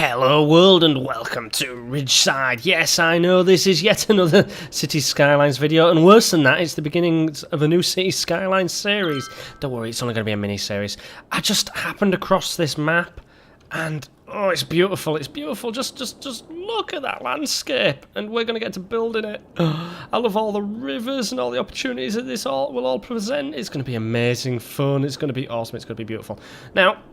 Hello world and welcome to Ridgeside. Yes, I know this is yet another City Skylines video, and worse than that, it's the beginning of a new City Skylines series. Don't worry, it's only going to be a mini-series. I just happened across this map, and oh, it's beautiful, it's beautiful. Just look at that landscape, and we're going to get to build in it. I love all the rivers and all the opportunities that this will all present. It's going to be amazing fun, it's going to be awesome, it's going to be beautiful. Now,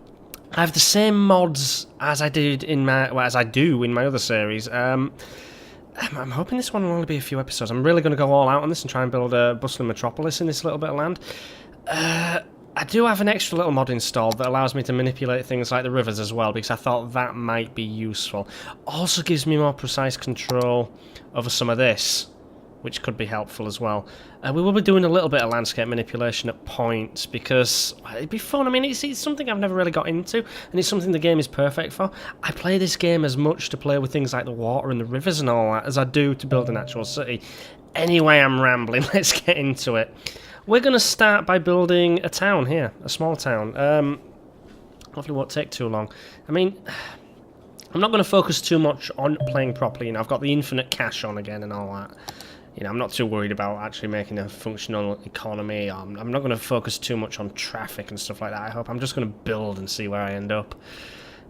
I have the same mods as I did in my, as I do in my other series. I'm hoping this one will only be a few episodes. I'm really going to go all out on this and try and build a bustling metropolis in this little bit of land. I do have an extra little mod installed that allows me to manipulate things like the rivers as well, because I thought that might be useful. Also gives me more precise control over some of this, which could be helpful as well. We will be doing a little bit of landscape manipulation at points, because it'd be fun. I mean, it's something I've never really got into, and it's something the game is perfect for. I play this game as much to play with things like the water and the rivers and all that as I do to build an actual city. Anyway, I'm rambling. Let's get into it. We're going to start by building a town here, a small town. Hopefully it won't take too long. I mean, I'm not going to focus too much on playing properly. You know, I've got the infinite cash on again and all that. You know, I'm not too worried about actually making a functional economy. I'm not going to focus too much on traffic and stuff like that, I hope. I'm just going to build and see where I end up.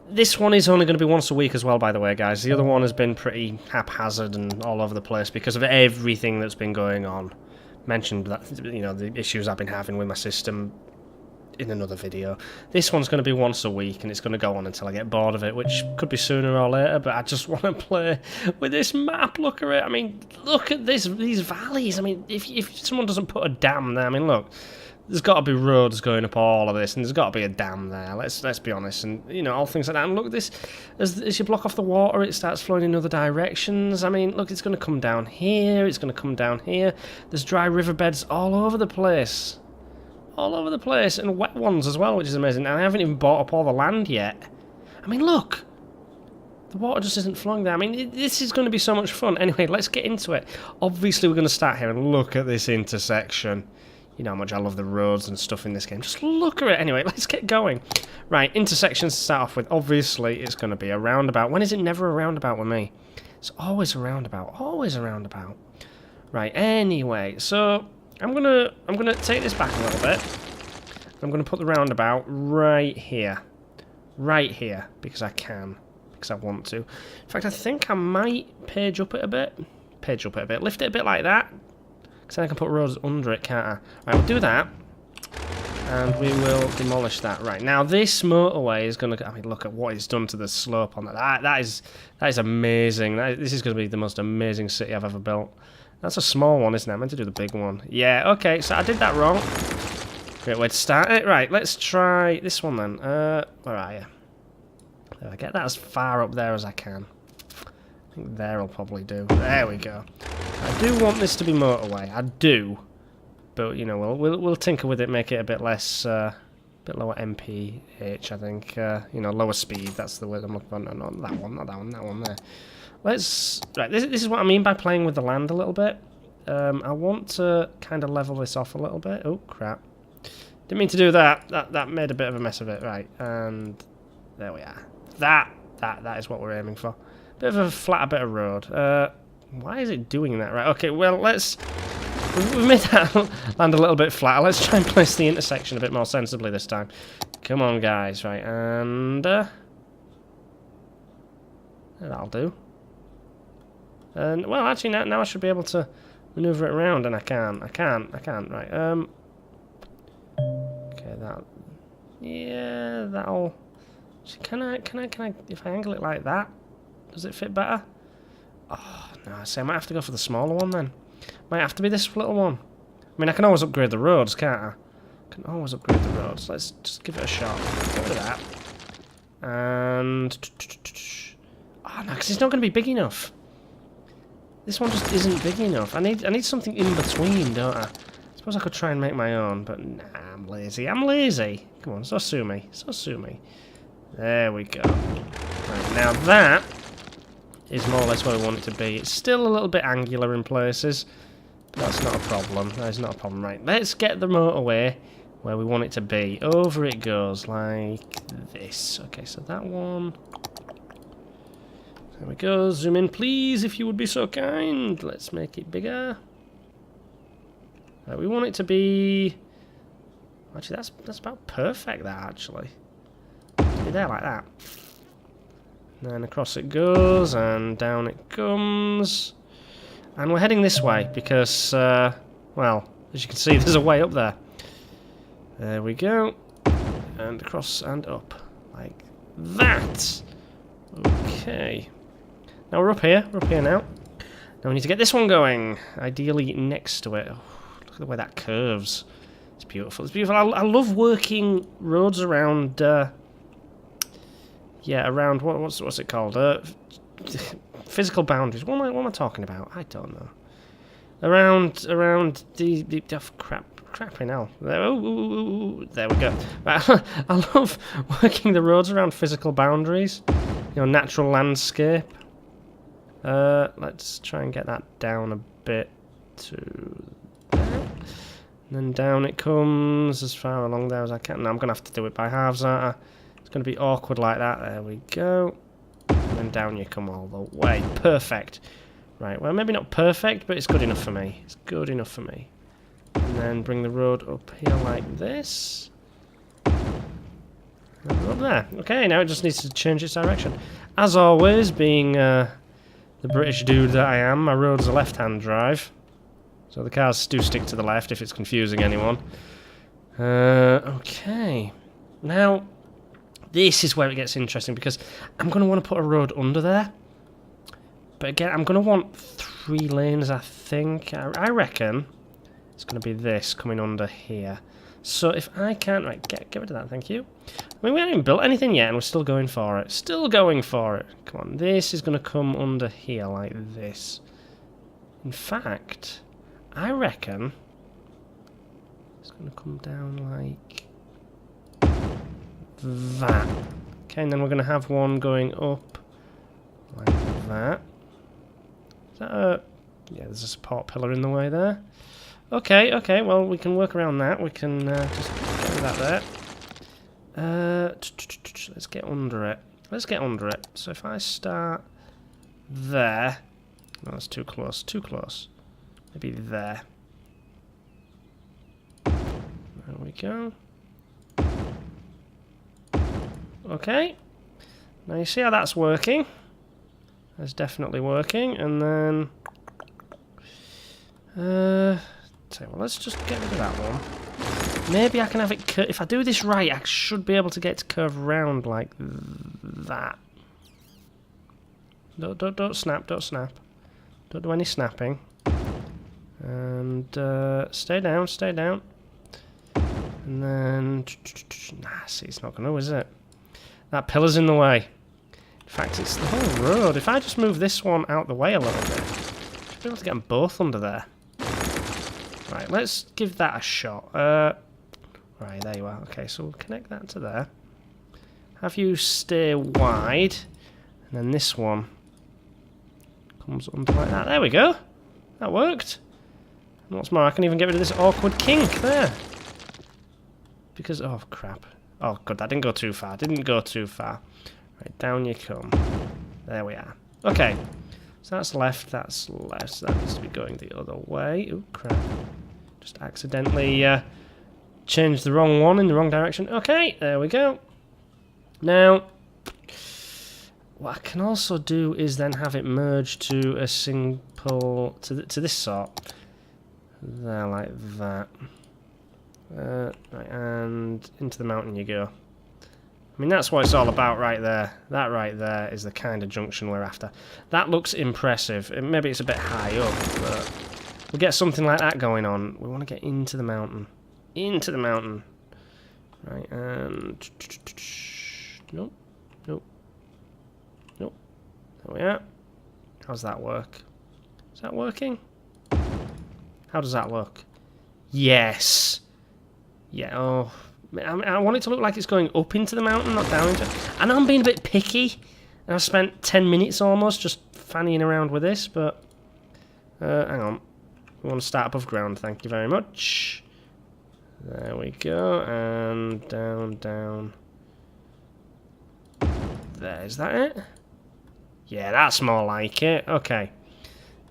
This one is only going to be once a week as well, by the way, guys. The other one has been pretty haphazard and all over the place because of everything that's been going on. Mentioned that, you know, the issues I've been having with my system in another video. This one's going to be once a week, and it's going to go on until I get bored of it, which could be sooner or later, but I just want to play with this map. Look at it. I mean, look at these valleys. I mean, if someone doesn't put a dam there, I mean, look, there's got to be roads going up all of this, and there's got to be a dam there. Let's be honest, and, you know, all things like that. And look at this, as you block off the water, it starts flowing in other directions. I mean, look, it's going to come down here, it's going to come down here. There's dry riverbeds all over the place. All over the place, and wet ones as well, which is amazing. And I haven't even bought up all the land yet. I mean, look! The water just isn't flowing there. I mean, this is going to be so much fun. Anyway, let's get into it. Obviously, we're going to start here and look at this intersection. You know how much I love the roads and stuff in this game. Just look at it. Anyway, let's get going. Right, intersections to start off with. Obviously, it's going to be a roundabout. When is it never a roundabout with me? It's always a roundabout. Always a roundabout. Right, anyway, so I'm gonna take this back a little bit. I'm gonna put the roundabout right here, because I can, because I want to. In fact, I think I might page up it a bit, lift it a bit like that, because then I can put roads under it, can't I? Right, we'll do that, and we will demolish that. Right, now this motorway is gonna. I mean, look at what it's done to the slope on that. That is amazing. This is gonna be the most amazing city I've ever built. That's a small one, isn't it? I meant to do the big one. Yeah, okay, so I did that wrong. Great way to start it. Right, let's try this one then. Where are you? There, I get that as far up there as I can. I think there'll probably do. There we go. I do want this to be motorway. I do. But, you know, we'll tinker with it, make it a bit less, bit lower MPH, I think. You know, lower speed, that's the word I'm looking for. No, not that one, that one there. Let's... Right, this is what I mean by playing with the land a little bit. I want to kind of level this off a little bit. Oh, crap. Didn't mean to do that. That made a bit of a mess of it. Right, and there we are. That is what we're aiming for. Bit of a flatter bit of road. Why is it doing that? Right, okay, well, let's... We've made that land a little bit flatter. Let's try and place the intersection a bit more sensibly this time. Come on, guys. Right, and... that'll do. And, well, actually, now I should be able to maneuver it around, and I can't, right, okay, yeah, that'll, can I, if I angle it like that, does it fit better? Oh, no, see, I might have to go for the smaller one, then. Might have to be this little one. I mean, I can always upgrade the roads, can't I? Can always upgrade the roads. Let's just give it a shot. Get rid of that. And, oh, no, because it's not going to be big enough. This one just isn't big enough. I need something in between, don't I? Suppose I could try and make my own, but nah, I'm lazy. Come on, so sue me. There we go. Right, now that is more or less where we want it to be. It's still a little bit angular in places, but that's not a problem. That is not a problem. Right, let's get the motorway where we want it to be. Over it goes, like this. Okay, so that one... There we go. Zoom in, please, if you would be so kind. Let's make it bigger. We want it to be... Actually, that's about perfect, that, actually. Be there like that. And then across it goes, and down it comes. And we're heading this way, because, well, as you can see, there's a way up there. There we go. And across and up. Like that. Okay. Now we're up here. We're up here now. Now we need to get this one going. Ideally next to it. Oh, look at the way that curves. It's beautiful. It's beautiful. I love working roads around... yeah, around... What's it called? Physical boundaries. What am I talking about? I don't know. Around the oh, crapping hell. There we go. I love working the roads around physical boundaries. You know, natural landscape. Let's try and get that down a bit to there. And then down it comes as far along there as I can. No, I'm going to have to do it by halves, aren't I? It's going to be awkward like that. There we go. And then down you come all the way. Perfect. Right, well, maybe not perfect, but it's good enough for me. It's good enough for me. And then bring the road up here like this. And we're up there. Okay, now it just needs to change its direction. As always, being the British dude that I am, my road's a left-hand drive. So the cars do stick to the left if it's confusing anyone. Okay. Now, this is where it gets interesting because I'm going to want to put a road under there. But again, I'm going to want 3 lanes, I think. I reckon it's going to be this coming under here. So if I can't... Right, get rid of that, thank you. I mean, we haven't even built anything yet, and we're still going for it. Still going for it. Come on, this is going to come under here like this. In fact, I reckon it's going to come down like that. Okay, and then we're going to have one going up like that. Is that a... Yeah, there's a support pillar in the way there. Okay, okay, well, we can work around that. We can just get rid of that there. Let's get under it. Let's get under it. So if I start there... No, that's too close, too close. Maybe there. There we go. Okay. Now you see how that's working. That's definitely working. And then... well, let's just get rid of that one. Maybe I can have it... If I do this right, I should be able to get it to curve around like that. Don't snap, don't snap. Don't do any snapping. And stay down, stay down. And then... Nah, see, it's not going to, is it? That pillar's in the way. In fact, it's the whole road. If I just move this one out the way a little bit, I should be able to get them both under there. Right, let's give that a shot. Right, there you are. Okay, so we'll connect that to there. Have you stay wide. And then this one comes under like that. There we go. That worked. And what's more, I can even get rid of this awkward kink there. Because, oh crap. Oh god, that didn't go too far. Didn't go too far. Right, down you come. There we are. Okay. So that's left, that's left. So that needs to be going the other way. Oh crap. Just accidentally changed the wrong one in the wrong direction. Okay, there we go. Now, what I can also do is then have it merge to a simple... to this sort. There, like that. Right, and into the mountain you go. I mean, that's what it's all about right there. That right there is the kind of junction we're after. That looks impressive. Maybe it's a bit high up, but we'll get something like that going on. We want to get into the mountain. Into the mountain. Right, and... Nope. Nope. Nope. There we are. How's that work? Is that working? How does that look? Yes! Yeah, oh... I want it to look like it's going up into the mountain, not down into it. I know I'm being a bit picky, and I've spent 10 minutes almost just fannying around with this, but... hang on. We want to start above ground, thank you very much. There we go, and down, down. There, is that it? Yeah, that's more like it. Okay.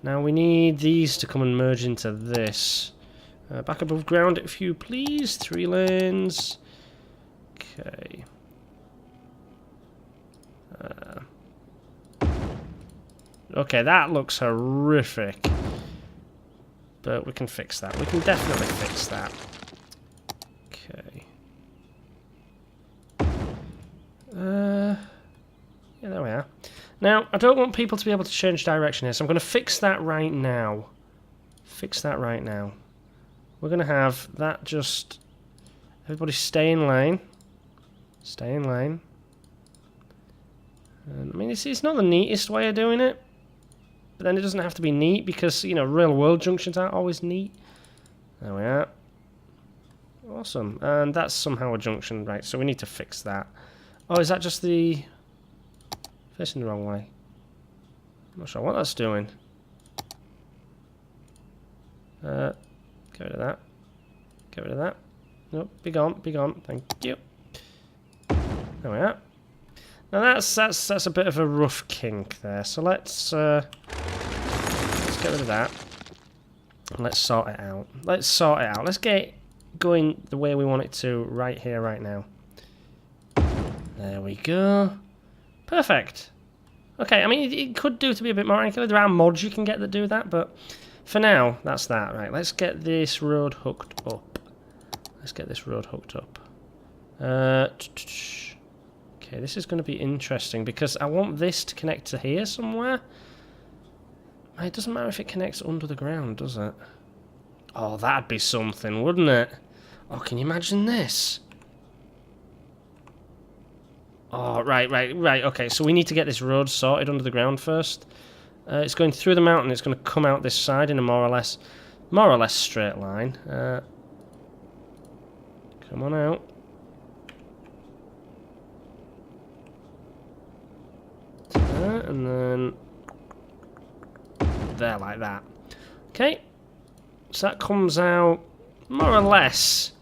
Now we need these to come and merge into this. Back above ground, if you please. 3 lanes. Okay. Okay, that looks horrific. But we can fix that. We can definitely fix that. Okay. Yeah, there we are. Now, I don't want people to be able to change direction here, so I'm going to fix that right now. Fix that right now. We're going to have that just... Everybody stay in lane. Stay in lane. And, I mean, it's not the neatest way of doing it. But then it doesn't have to be neat because, you know, real-world junctions aren't always neat. There we are. Awesome. And that's somehow a junction. Right, so we need to fix that. Oh, is that just the... Facing the wrong way. I'm not sure what that's doing. Get rid of that. Get rid of that. Nope, be gone, be gone. Thank you. There we are. Now that's a bit of a rough kink there. So let's get rid of that. And let's sort it out. Let's sort it out. Let's get it going the way we want it to right here, right now. There we go. Perfect. Okay, I mean, it could do to be a bit more angular. There are mods you can get that do that, but for now, that's that. Right, let's get this road hooked up. Let's get this road hooked up. Okay, this is going to be interesting because I want this to connect to here somewhere. It doesn't matter if it connects under the ground, does it? Oh, that'd be something, wouldn't it? Oh, can you imagine this? Oh, right, okay, so we need to get this road sorted under the ground first. It's going through the mountain, it's going to come out this side in a more or less straight line. Come on out. There, and then there, like that. Okay, so that comes out more or less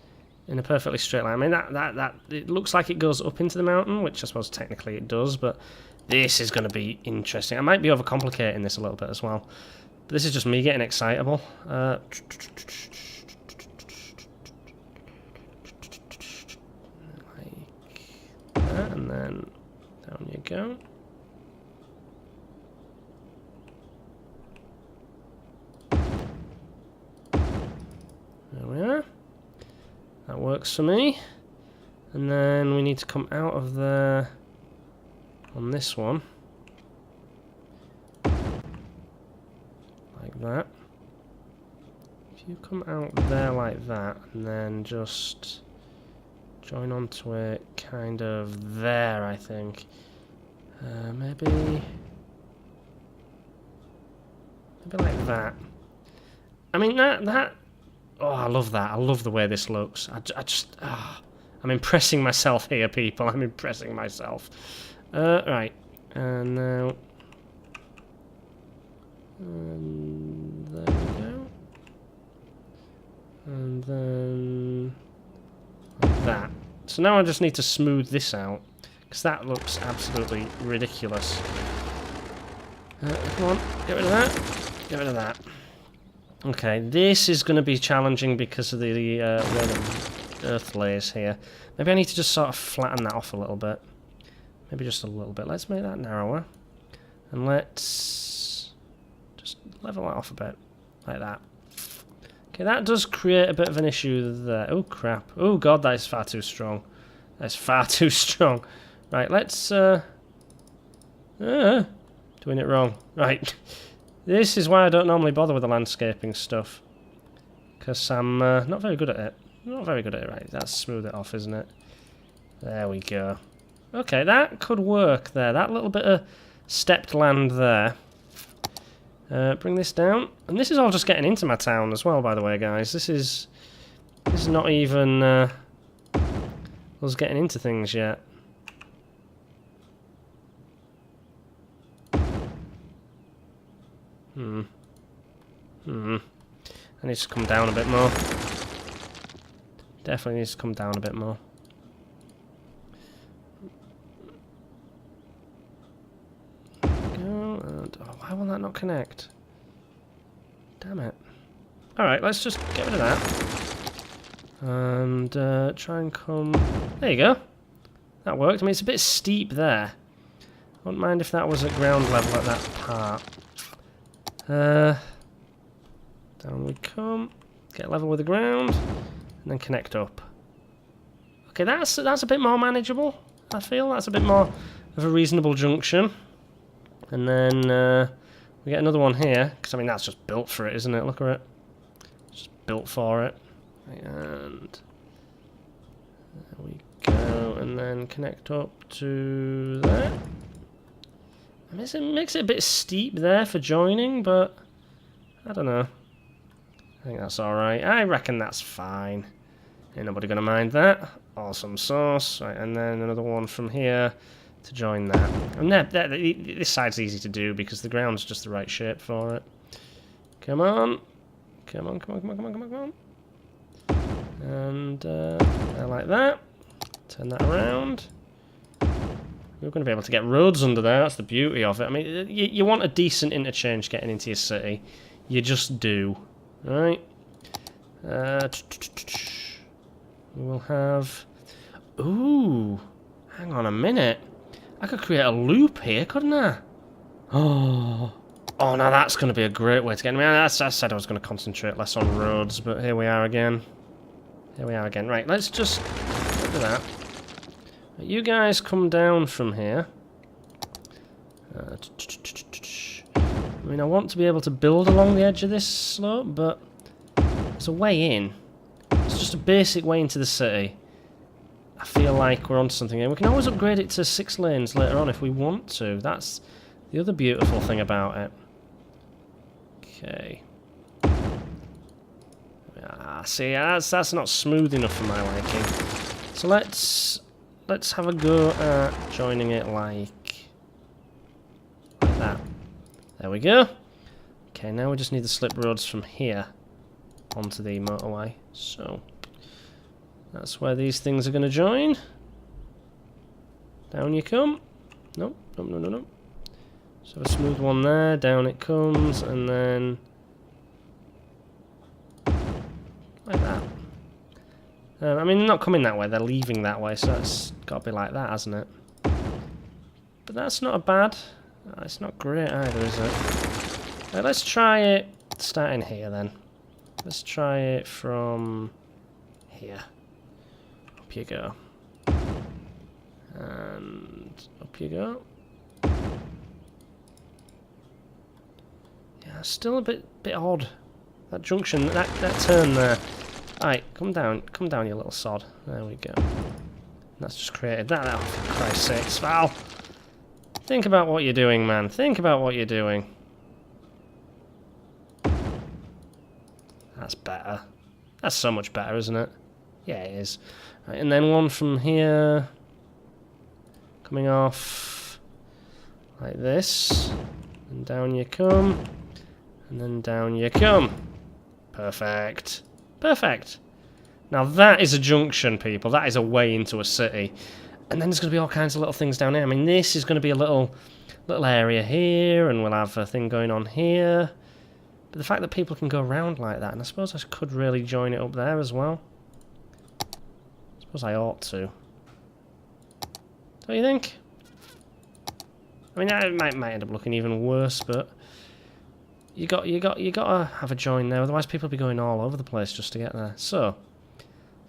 in a perfectly straight line. I mean, that it looks like it goes up into the mountain, which I suppose technically it does, but this is going to be interesting. I might be overcomplicating this a little bit as well. But this is just me getting excitable. Like that, and then down you go. There we are. That works for me. And then we need to come out of there on this one. Like that. If you come out there like that, and then just join onto it kind of there, I think. Maybe like that. I mean, that... Oh, I love that. I love the way this looks. I'm impressing myself here, people. I'm impressing myself. Right. And now... And there we go. And then... Like that. So now I just need to smooth this out. Because that looks absolutely ridiculous. Come on. Get rid of that. Get rid of that. Okay, this is going to be challenging because of the where the earth lays here. Maybe I need to just sort of flatten that off a little bit. Maybe just a little bit. Let's make that narrower. And let's just level that off a bit. Like that. Okay, that does create a bit of an issue there. Oh, crap. Oh, God, that is far too strong. That's far too strong. Right, let's... doing it wrong. Right. This is why I don't normally bother with the landscaping stuff. Because I'm not very good at it. Not very good at it, right. That's smooth it off, isn't it? There we go. Okay, that could work there. That little bit of stepped land there. Bring this down. And this is all just getting into my town as well, by the way, guys. This is not even us getting into things yet. I need to come down a bit more. Definitely needs to come down a bit more. There we go. Why will that not connect? Damn it. Alright, let's just get rid of that. And try and come... There you go. That worked. I mean, it's a bit steep there. Wouldn't mind if that was at ground level at that part. Down we come. Get level with the ground. And then connect up. Okay, that's a bit more manageable, I feel. That's a bit more of a reasonable junction. And then we get another one here. Because, I mean, that's just built for it, isn't it? Look at it. Just built for it. And there we go. And then connect up to there. I mean, it makes it a bit steep there for joining, but I don't know. I think that's alright. I reckon that's fine. Ain't nobody gonna mind that. Awesome sauce. Right, and then another one from here to join that. And this side's easy to do because the ground's just the right shape for it. Come on. Come on, come on, come on, come on, come on, come on. And like that. Turn that around. We're going to be able to get roads under there. That's the beauty of it. I mean, you want a decent interchange getting into your city. You just do. Right? We will have... Ooh! Hang on a minute. I could create a loop here, couldn't I? Oh, now that's going to be a great way to get... I mean, I said I was going to concentrate less on roads, but here we are again. Here we are again. Right, let's just... Look at that. You guys come down from here. I mean, I want to be able to build along the edge of this slope, but there's a way in. It's just a basic way into the city. I feel like we're onto something here. We can always upgrade it to 6 lanes later on if we want to. That's the other beautiful thing about it. Okay. See, that's not smooth enough for my liking. So let's have a go at joining it like that. There we go. Okay, now we just need the slip roads from here onto the motorway. So that's where these things are going to join. Down you come. Nope, nope, no, no, no. So a smooth one there. Down it comes, and then like that. I mean, they're not coming that way, they're leaving that way, so it's got to be like that, hasn't it? But that's not a bad... it's not great either, is it? Right, let's try it starting here, then. Let's try it from here. Up you go. And up you go. Yeah, still a bit odd. That junction, that turn there. Alright, come down, you little sod. There we go. That's just created that. Oh, for Christ's sake, Sval! Think about what you're doing, man. Think about what you're doing. That's better. That's so much better, isn't it? Yeah, it is. Right, and then one from here. Coming off like this. And down you come. And then down you come. Perfect. Perfect. Now that is a junction, people. That is a way into a city. And then there's going to be all kinds of little things down here. I mean, this is going to be a little area here, and we'll have a thing going on here. But the fact that people can go around like that, and I suppose I could really join it up there as well. I suppose I ought to. Don't you think? I mean, it might end up looking even worse, but you got to have a join there, otherwise people will be going all over the place just to get there. So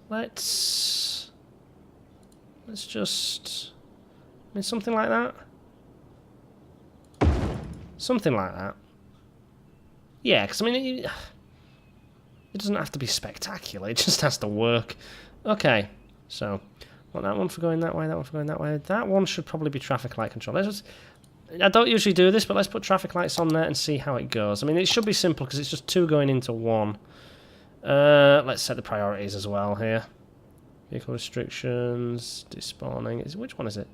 let's just, I mean, something like that. Something like that. Yeah, because I mean, it doesn't have to be spectacular. It just has to work. Okay, so want that one for going that way. That one for going that way. That one should probably be traffic light control. Let's just. I don't usually do this, but let's put traffic lights on there and see how it goes. I mean, it should be simple because it's just 2 going into 1. Let's set the priorities as well here. Vehicle restrictions, despawning. Which one is it?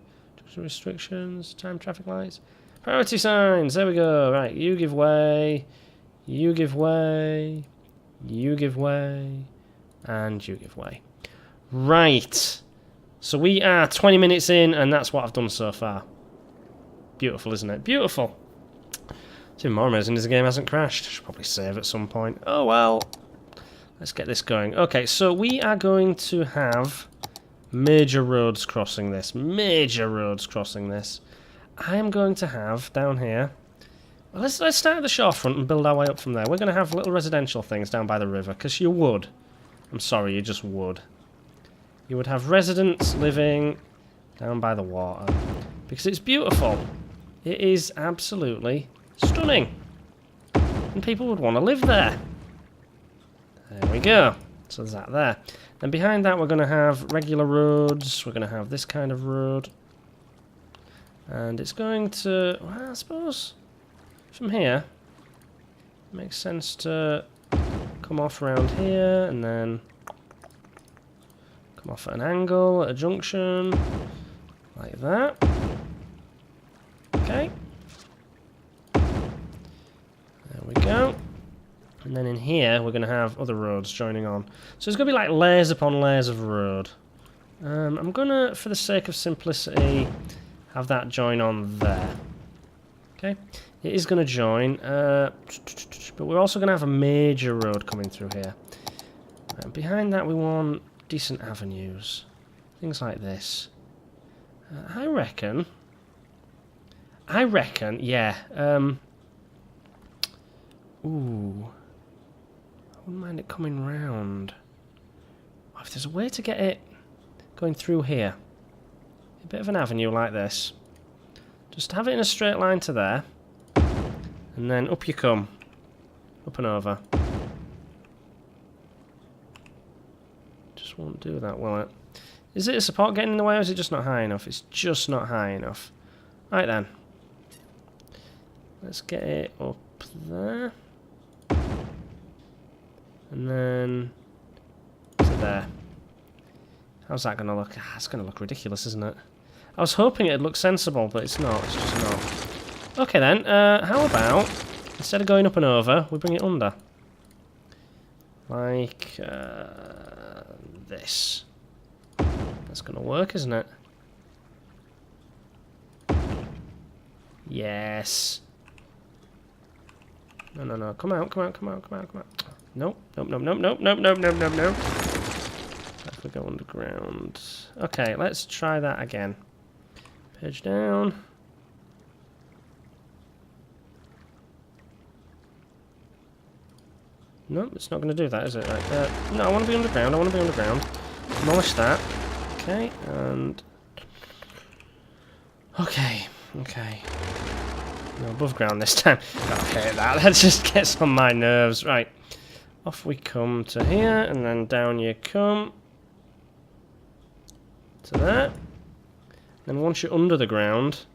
Restrictions, time traffic lights. Priority signs, there we go. Right, you give way, you give way, you give way, and you give way. Right. So we are 20 minutes in, and that's what I've done so far. Beautiful, isn't it? Beautiful. It's even more amazing is the game hasn't crashed. I should probably save at some point. Oh well. Let's get this going. Okay, so we are going to have major roads crossing this. Major roads crossing this. I am going to have down here. Well, let's start at the shorefront and build our way up from there. We're going to have little residential things down by the river, because you would. I'm sorry, you just would. You would have residents living down by the water, because it's beautiful. It is absolutely stunning. And people would want to live there. There we go. So there's that there. Then behind that we're going to have regular roads. We're going to have this kind of road. And it's going to, well, I suppose, from here, it makes sense to come off around here and then come off at an angle, at a junction, like that. Okay. There we go. And then in here, we're going to have other roads joining on. So it's going to be like layers upon layers of road. I'm going to, for the sake of simplicity, have that join on there. Okay. It is going to join, but we're also going to have a major road coming through here. And behind that, we want decent avenues. Things like this. I reckon, yeah. Ooh. I wouldn't mind it coming round. Oh, if there's a way to get it going through here. A bit of an avenue like this. Just have it in a straight line to there. And then up you come. Up and over. Just won't do that, will it? Is it a support getting in the way, or is it just not high enough? It's just not high enough. Right then. Let's get it up there. And then to there. How's that going to look? Ah, it's going to look ridiculous, isn't it? I was hoping it'd look sensible, but it's not. It's just not. Okay then, how about, instead of going up and over, we bring it under? Like this. That's going to work, isn't it? Yes. No, no, no. Come out, come out, come out, come out, come out. Nope, nope, nope, nope, nope, nope, nope, nope, nope, nope. If we go underground. Okay, let's try that again. Page down. Nope, it's not going to do that, is it? Right, no, I want to be underground, I want to be underground. Demolish that. Okay, and... Okay, okay. No, above ground this time. Okay, that just gets on my nerves. Right, off we come to here, and then down you come. To that. Then once you're under the ground,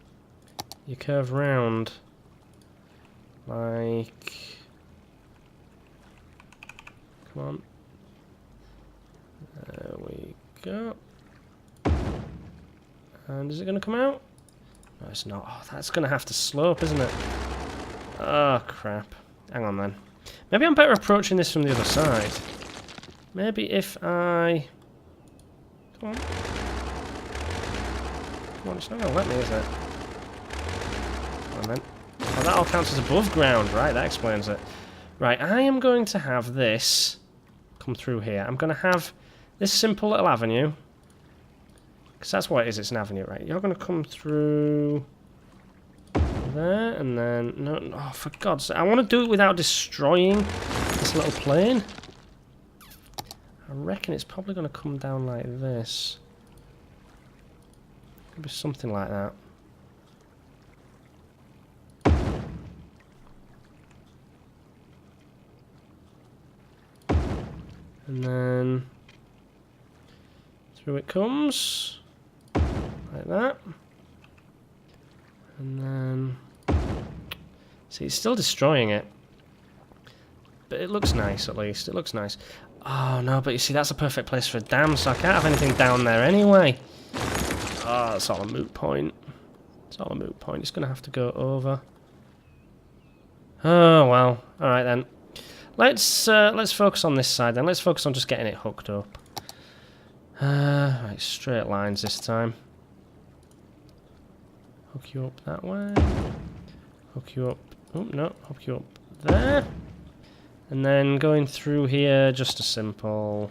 you curve round. Like... Come on. There we go. And is it going to come out? No, it's not. Oh, that's going to have to slope, isn't it? Oh, crap. Hang on, then. Maybe I'm better approaching this from the other side. Maybe if I... Come on. Come on, it's not going to let me, is it? Come on, then. Oh, that all counts as above ground. Right, that explains it. Right, I am going to have this come through here. I'm going to have this simple little avenue. Because that's what it is, it's an avenue, right? You're going to come through there, and then... No, oh, for God's sake. I want to do it without destroying this little plane. I reckon it's probably going to come down like this. Maybe something like that. And then... Through it comes. Like that. And then... See, it's still destroying it. But it looks nice, at least. It looks nice. Oh, no, but you see, that's a perfect place for a dam, so I can't have anything down there anyway. Oh, it's all a moot point. It's all a moot point. It's going to have to go over. Oh, well. Alright, then. Let's focus on this side, then. Let's focus on just getting it hooked up. Right, straight lines this time. Hook you up that way. Hook you up Oh, no, hook you up there. And then going through here, just a simple...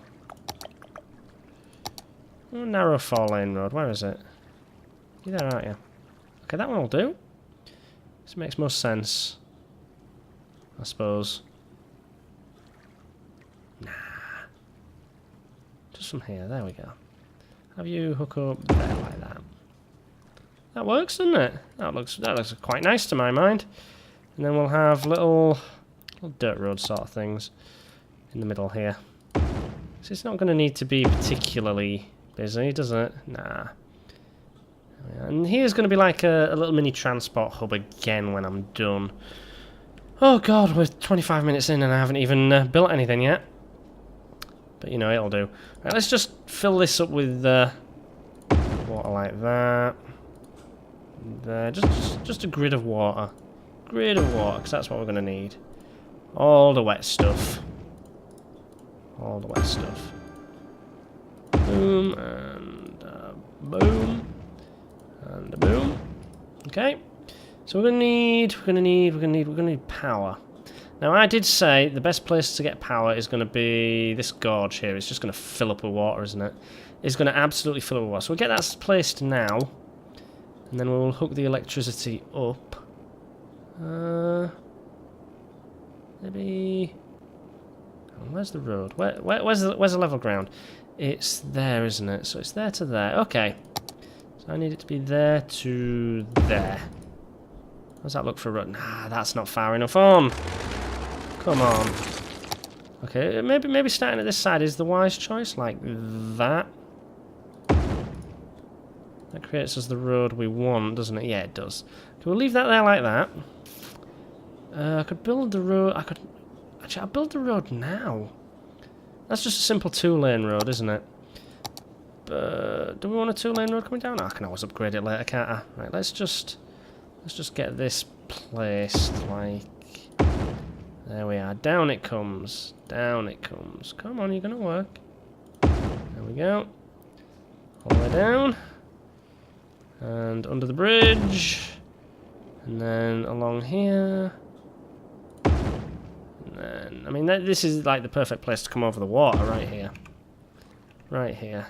Oh, narrow 4-lane road. Where is it? You're there, aren't you? Okay, that one will do. This makes most sense, I suppose. Nah. Just from here, there we go. Have you hook up there like that. That works, doesn't it? That looks quite nice to my mind. And then we'll have little dirt road sort of things in the middle here. So it's not going to need to be particularly busy, does it? Nah. And here's going to be like a little mini transport hub again when I'm done. Oh god, we're 25 minutes in and I haven't even built anything yet. But you know, it'll do. Right, let's just fill this up with water like that. There, just a grid of water. Grid of water, because that's what we're going to need. All the wet stuff. All the wet stuff. Boom, and boom. And a boom. Okay. So we're gonna need power. Now I did say the best place to get power is gonna be this gorge here. It's just gonna fill up with water, isn't it? It's gonna absolutely fill up with water. So we'll get that placed now. And then we'll hook the electricity up. Maybe... Oh, where's the road? Where's the level ground? It's there, isn't it? So it's there to there. Okay. So I need it to be there to there. How does that look for a road? Nah, that's not far enough on. Come on. Okay, maybe starting at this side is the wise choice, like that. That creates us the road we want, doesn't it? Yeah, it does. Okay, we'll leave that there like that. I could build the road. Actually, I'll build the road now. That's just a simple 2-lane road, isn't it? Do we want a 2-lane road coming down? I can always upgrade it later, can't I? Right, let's just get this placed like... There we are. Down it comes. Down it comes. Come on, you're gonna work. There we go. All the way down. And under the bridge. And then along here. And then... I mean, this is like the perfect place to come over the water, right here. Right here.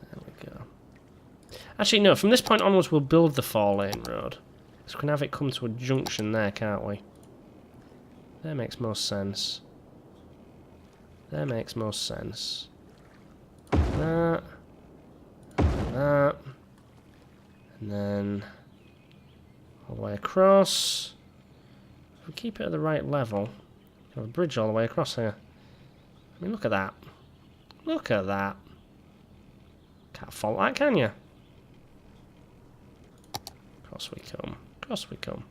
There we go. Actually, no, from this point onwards we'll build the 4-lane road. So we can have it come to a junction there, can't we? That makes most sense. That makes most sense. That. That. And then all the way across. If we keep it at the right level, we have a bridge all the way across here. I mean, look at that. Look at that. Can't fault that, can you? Across we come. Across we come.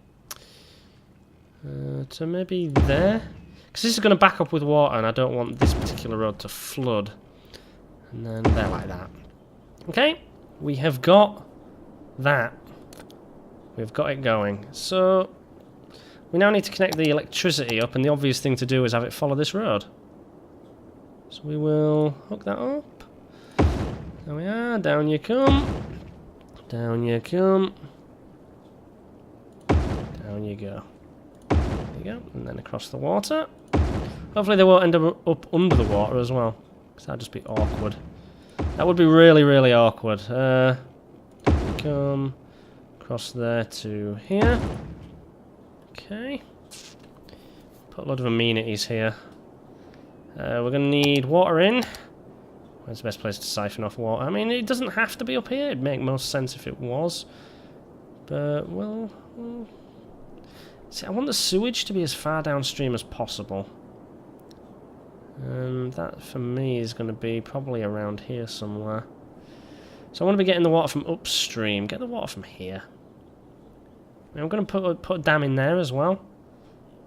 So maybe there? Because this is going to back up with water and I don't want this particular road to flood. And then there like that. Okay, we have got that. We've got it going. So we now need to connect the electricity up, and the obvious thing to do is have it follow this road. So we will hook that up. There we are, down you come. Down you come. Down you go. There you go, and then across the water. Hopefully they won't end up under the water as well, because that'd just be awkward. That would be really, really awkward. Come across there to here. Okay. Put a lot of amenities here. We're going to need water in. Where's the best place to siphon off water? I mean, it doesn't have to be up here. It'd make most sense if it was. But, well... See, I want the sewage to be as far downstream as possible. And that, for me, is going to be probably around here somewhere. So I want to be getting the water from upstream. Get the water from here. And I'm going to put a dam in there as well.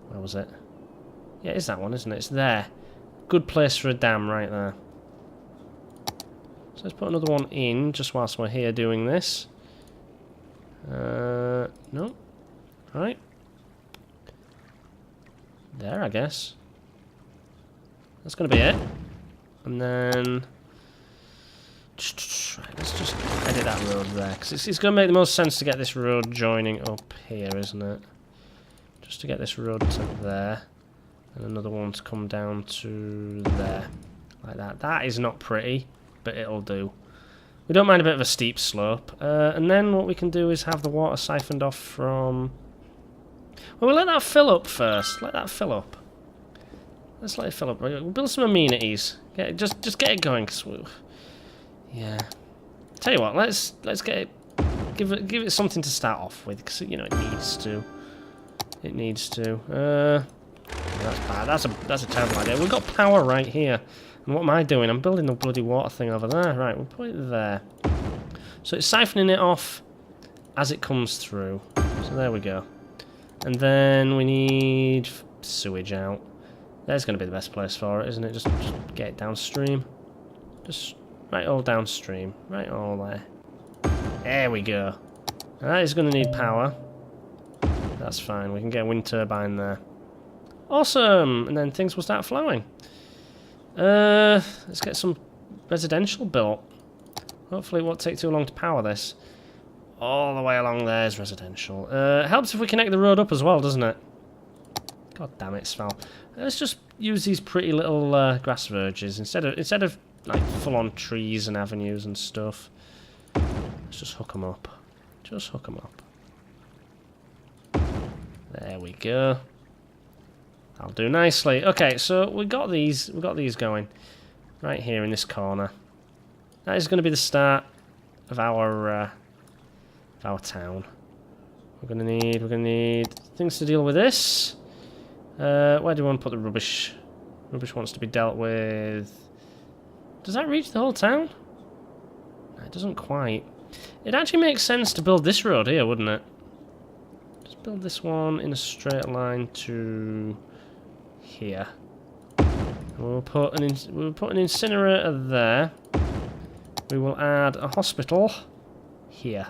Where was it? Yeah, it's that one, isn't it? It's there. Good place for a dam right there. So let's put another one in just whilst we're here doing this. No. Right. There, I guess. That's going to be it. And then... Right, let's just edit that road there, because it's going to make the most sense to get this road joining up here, isn't it? Just to get this road to there, and another one to come down to there, like that. That is not pretty, but it'll do. We don't mind a bit of a steep slope. And then what we can do is have the water siphoned off from... Well, we'll let that fill up first. Let that fill up. Let's let it fill up. We'll build some amenities. Just get it going, cause yeah. Tell you what, let's get it. Give it something to start off with, because you know it needs to. It needs to. That's bad. That's a terrible idea. We've got power right here, and what am I doing? I'm building the bloody water thing over there. Right, we'll put it there. So it's siphoning it off as it comes through. So there we go. And then we need sewage out. There's going to be the best place for it, isn't it? Just get it downstream. Just right all downstream. Right all there. There we go. Now that is going to need power. That's fine. We can get a wind turbine there. Awesome! And then things will start flowing. Let's get some residential built. Hopefully it won't take too long to power this. All the way along there is residential. Helps if we connect the road up as well, doesn't it? God damn it, Sval. Let's just use these pretty little grass verges instead of like full-on trees and avenues and stuff. Let's just hook them up. Just hook them up. There we go. That'll do nicely. Okay, so we got these going right here in this corner. That is going to be the start of our town. We're gonna need things to deal with this. Where do we want to put the rubbish? Rubbish wants to be dealt with. Does that reach the whole town? No, it doesn't quite. It actually makes sense to build this road here, wouldn't it? Just build this one in a straight line to here. And we'll put an incinerator there. We will add a hospital here.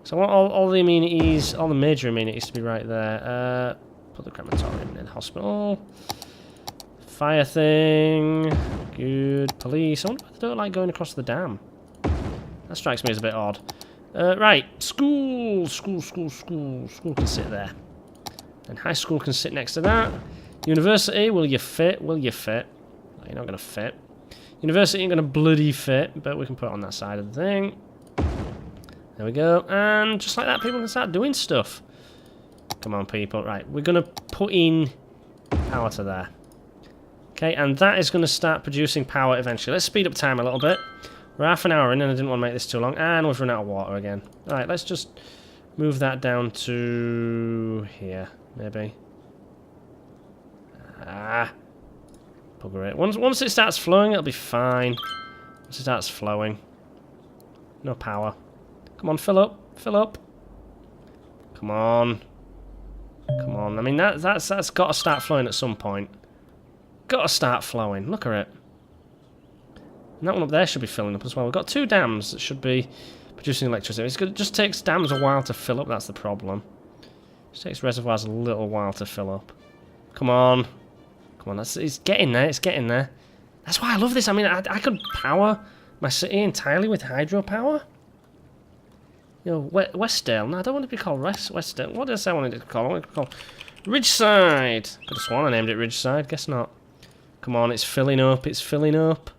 So I want all the amenities, all the major amenities to be right there. Put the crematorium in the hospital. Fire thing. Good. Police. I wonder why they don't like going across the dam. That strikes me as a bit odd. Right. School. School can sit there. And high school can sit next to that. University. Will you fit? Will you fit? No, you're not going to fit. University ain't going to bloody fit, but we can put it on that side of the thing. There we go. And just like that, people can start doing stuff. Come on, people. Right, we're going to put in power to there. Okay, and that is going to start producing power eventually. Let's speed up time a little bit. We're half an hour in, and I didn't want to make this too long. And we've run out of water again. Alright, let's just move that down to here, maybe. Bugger it. Once it starts flowing, it'll be fine. Once it starts flowing. No power. Come on, fill up. Fill up. Come on. Come on. I mean, that's got to start flowing at some point. Got to start flowing. Look at it. And that one up there should be filling up as well. We've got two dams that should be producing electricity. It just takes dams a while to fill up. That's the problem. It just takes reservoirs a little while to fill up. Come on. Come on. It's getting there. It's getting there. That's why I love this. I mean, I could power my city entirely with hydropower. You know, Westdale. No, I don't want it to be called Westdale. What else I wanted it to call? I wanted it to be called Ridgeside. Could have sworn I named it Ridgeside. Guess not. Come on, it's filling up. It's filling up.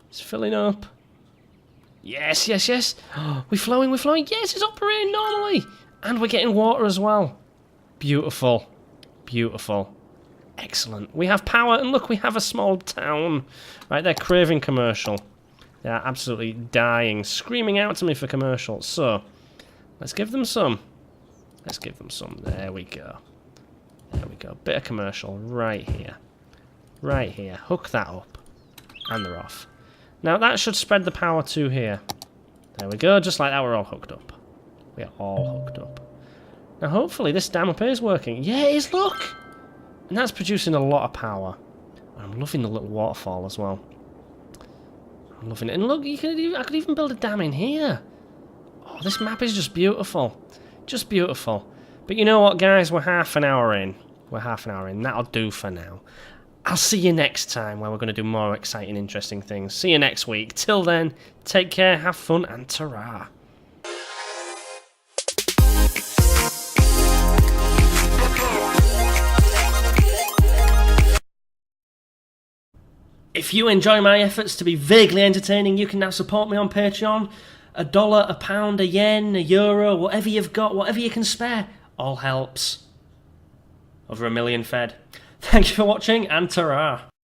It's filling up. Yes, yes, yes. We're flowing, we're flowing. Yes, it's operating normally. And we're getting water as well. Beautiful. Beautiful. Excellent. We have power, and look, we have a small town. Right, they're craving commercial. They're absolutely dying, screaming out to me for commercial. So, let's give them some. Let's give them some. There we go. There we go. Bit of commercial right here. Right here. Hook that up. And they're off. Now, that should spread the power to here. There we go. Just like that, we're all hooked up. We are all hooked up. Now, hopefully, this dam up here is working. Yeah, it is, look! And that's producing a lot of power. I'm loving the little waterfall as well. I'm loving it. And look, I could even build a dam in here. Oh, this map is just beautiful. Just beautiful. But you know what, guys? We're half an hour in. We're half an hour in. That'll do for now. I'll see you next time where we're going to do more exciting, interesting things. See you next week. Till then, take care, have fun, and ta-ra. If you enjoy my efforts to be vaguely entertaining, you can now support me on Patreon. $1, a pound, a yen, a euro, whatever you've got, whatever you can spare, all helps. Over 1 million fed. Thank you for watching, and ta-ra.